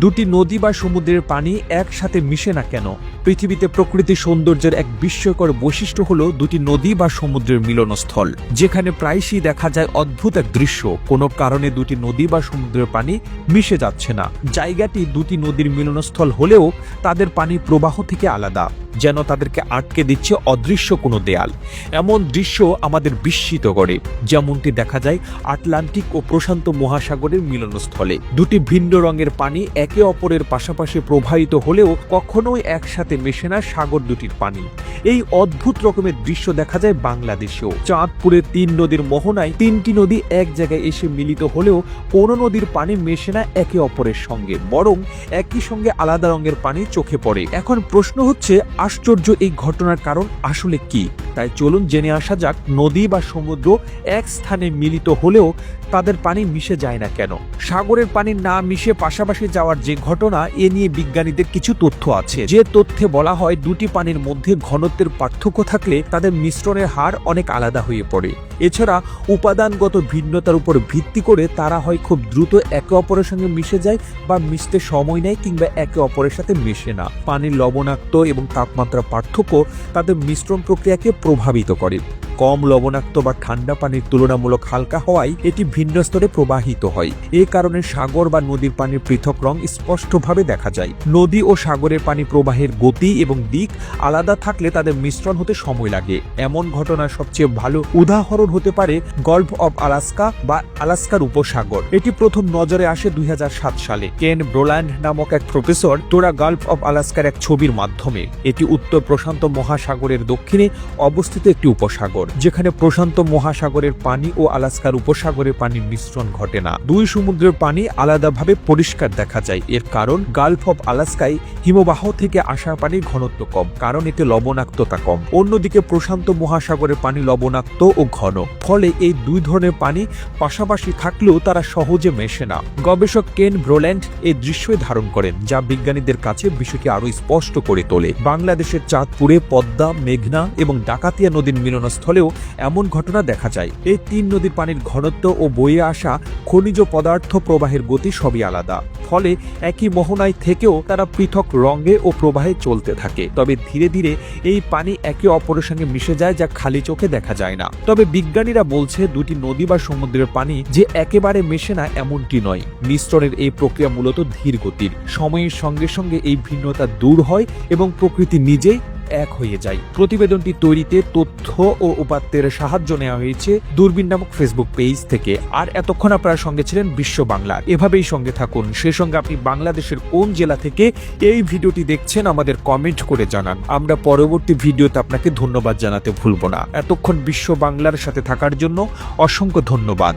দুটি নদী বা সমুদ্রের পানি একসাথে মিশে না কেন? পৃথিবীতে প্রকৃতির সৌন্দর্যের এক বিস্ময়কর বৈশিষ্ট্য হলো দুটি নদী বা সমুদ্রের মিলনস্থল, যেখানে প্রায়শই দেখা যায় অদ্ভুত এক দৃশ্য। কোনো কারণে দুটি নদী বা সমুদ্রের পানি মিশে যাচ্ছে না। জায়গাটি দুটি নদীর মিলনস্থল হলেও তাদের পানি প্রবাহ থেকে আলাদা, যেন তাদেরকে আটকে দিচ্ছে অদৃশ্য কোনো দেয়াল। এমন দৃশ্য আমাদের বিস্মিত করে, যেমনটি দেখা যায় আটলান্টিক ও প্রশান্ত মহাসাগরের মিলনস্থলে। দুটি ভিন্ন রঙের পানি একে অপরের পাশাপাশি প্রবাহিত হলেও কখনোই একসাথে মেশে না সাগর দুটির পানি। এই অদ্ভুত রকমের দৃশ্য দেখা যায় বাংলাদেশেও। চাঁদপুরের ৩ নদীর মোহনায় ৩টি নদী এক জায়গায় এসে মিলিত হলেও কোনো নদীর পানি মেশে না একে অপরের সঙ্গে, বরং একই সঙ্গে আলাদা রঙের পানি চোখে পড়ে। এখন প্রশ্ন হচ্ছে, আশ্চর্য এই ঘটনার কারণ আসলে কি? তাই চলুন জেনে আসা যাক, নদী বা সমুদ্র এক স্থানে মিলিত হলেও তাদের পানি মিশে যায় না কেন? সাগরের পানি না মিশে পাশাপাশি যাওয়ার যে ঘটনা, এ নিয়ে বিজ্ঞানীদের কিছু তথ্য আছে। যে তথ্যে বলা হয়, দুটি পানির মধ্যে ঘনত্বের পার্থক্য থাকলে তাদের মিশ্রণের হার অনেক আলাদা হয়ে পড়ে। এছাড়া উপাদানগত ভিন্নতার উপর ভিত্তি করে তারা হয় খুব দ্রুত একে অপরের সঙ্গে মিশে যায়, বা মিশতে সময় নেয়, কিংবা একে অপরের সাথে মেশে না। পানির লবণাক্ত এবং তাপমাত্রা পার্থক্য তাদের মিশ্রণ প্রক্রিয়াকে প্রভাবিত করে। কম লবণাক্ত বা ঠান্ডা পানির তুলনামূলক হালকা হওয়ায় এটি ভিন্ন স্তরে প্রবাহিত হয়। এ কারণে সাগর বা নদীর পানির পৃথক রং স্পষ্টভাবে দেখা যায়। নদী ও সাগরের পানি প্রবাহের গতি এবং দিক আলাদা থাকলে তাদের মিশ্রণ হতে সময় লাগে। এমন ঘটনার সবচেয়ে ভালো উদাহরণ হতে পারে গল্ফ অব আলাস্কা বা আলাস্কার উপসাগর। এটি প্রথম নজরে আসে 2007 সালে কেন ব্রোল্যান্ড নামক এক প্রফেসর তোরা গল্ফ অব আলাস্কার এক ছবির মাধ্যমে। এটি উত্তর প্রশান্ত মহাসাগরের দক্ষিণে অবস্থিত একটি উপসাগর, যেখানে প্রশান্ত মহাসাগরের পানি ও আলাস্কার উপসাগরের পানির মিশ্রণ ঘটে না। দুই সমুদ্রের পানি আলাদাভাবে পরিষ্কার দেখা যায়। এর কারণ, গালফ অব আলাস্কায় হিমবাহ থেকে আসা পানির ঘনত্ব কম, কারণ এতে লবণাক্ততা কম। অন্যদিকে প্রশান্ত মহাসাগরের পানি লবণাক্ত ও ঘন, ফলে এই দুই ধরনের পানি পাশাপাশি থাকলেও তারা সহজে মেশে না। গবেষক কেন ব্রোল্যান্ড এই দৃশ্যই ধারণ করেন, যা বিজ্ঞানীদের কাছে বিষয়টি আরো স্পষ্ট করে তোলে। বাংলাদেশের চাঁদপুরে পদ্মা, মেঘনা এবং ডাকাতিয়া নদীর মিলনস্থল এমন ঘটনা দেখা যায়। এই ৩ নদীর পানির ঘনত্ব ও বয়ে আসা খনিজ পদার্থ প্রবাহের গতি সবই আলাদা, ফলে একই মোহনায় থেকেও তারা পৃথক রঙে ও প্রবাহে চলতে থাকে। তবে ধীরে ধীরে এই পানি একে অপরের সঙ্গে মিশে যায়, যা খালি চোখে দেখা যায় না। তবে বিজ্ঞানীরা বলছে, দুটি নদী বা সমুদ্রের পানি যে একেবারে মেশে না এমনটি নয়। মিশ্রণের এই প্রক্রিয়া মূলত ধীর গতির। সময়ের সঙ্গে সঙ্গে এই ভিন্নতা দূর হয় এবং প্রকৃতি নিজেই এক হয়ে যায়। প্রতিবেদনটি তৈরিতে তথ্য ও উপাত্তের সাহায্য নেওয়া হয়েছে দূরবীন নামক ফেসবুক পেজ থেকে। আর এতক্ষণ আপনারা সঙ্গে ছিলেন বিশ্ব বাংলার। এভাবেই সঙ্গে থাকুন। সেই সঙ্গে আপনি বাংলাদেশের কোন জেলা থেকে এই ভিডিওটি দেখছেন আমাদের কমেন্ট করে জানান। আমরা পরবর্তী ভিডিওতে আপনাকে ধন্যবাদ জানাতে ভুলব না। এতক্ষণ বিশ্ব বাংলার সাথে থাকার জন্য অসংখ্য ধন্যবাদ।